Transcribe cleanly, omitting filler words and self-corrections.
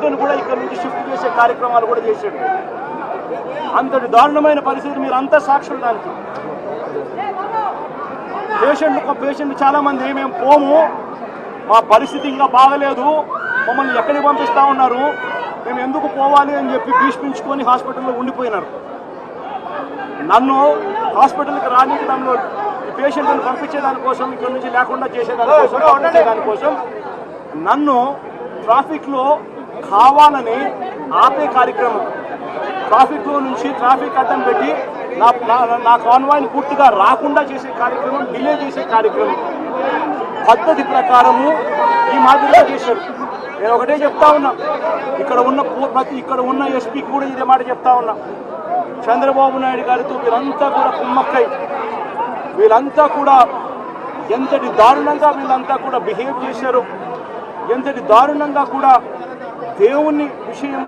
పేషెంట్లను కూడా ఇక్కడ నుంచి షిఫ్ట్ చేసే కార్యక్రమాలు కూడా చేశాడు. అంతటి దారుణమైన పరిస్థితి మీరు అంతా సాక్షులు దానికి. పేషెంట్లు చాలా మంది మేము పోము, మా పరిస్థితి ఇంకా బాగలేదు, మమ్మల్ని ఎక్కడికి పంపిస్తా ఉన్నారు, మేము ఎందుకు పోవాలి అని చెప్పి భీష్మించుకొని హాస్పిటల్లో ఉండిపోయినారు. నన్ను హాస్పిటల్కి రానివ్వడంలో ఈ పేషెంట్లను పంపించేదానికోసం, ఇక్కడ నుంచి లేకుండా చేసేదానికోసం నన్ను ట్రాఫిక్లో కావాలని ఆపే కార్యక్రమం, ట్రాఫిక్లో నుంచి ట్రాఫిక్ అడ్డం పెట్టి నా కాన్వాయ్ని పూర్తిగా రాకుండా చేసే కార్యక్రమం, డిలే చేసే కార్యక్రమం పద్ధతి ప్రకారము ఈ మాదిరిగా చేశారు. నేను ఒకటే చెప్తా ఉన్నా, ఇక్కడ ఉన్న ఎస్పీకి కూడా ఇదే మాట చెప్తా ఉన్నా. చంద్రబాబు నాయుడు గారితో వీళ్ళంతా కూడా కుమ్మక్కై వీళ్ళంతా కూడా ఎంతటి దారుణంగా వీళ్ళంతా కూడా బిహేవ్ చేశారు, ఎంతటి దారుణంగా కూడా దేవుని విషయం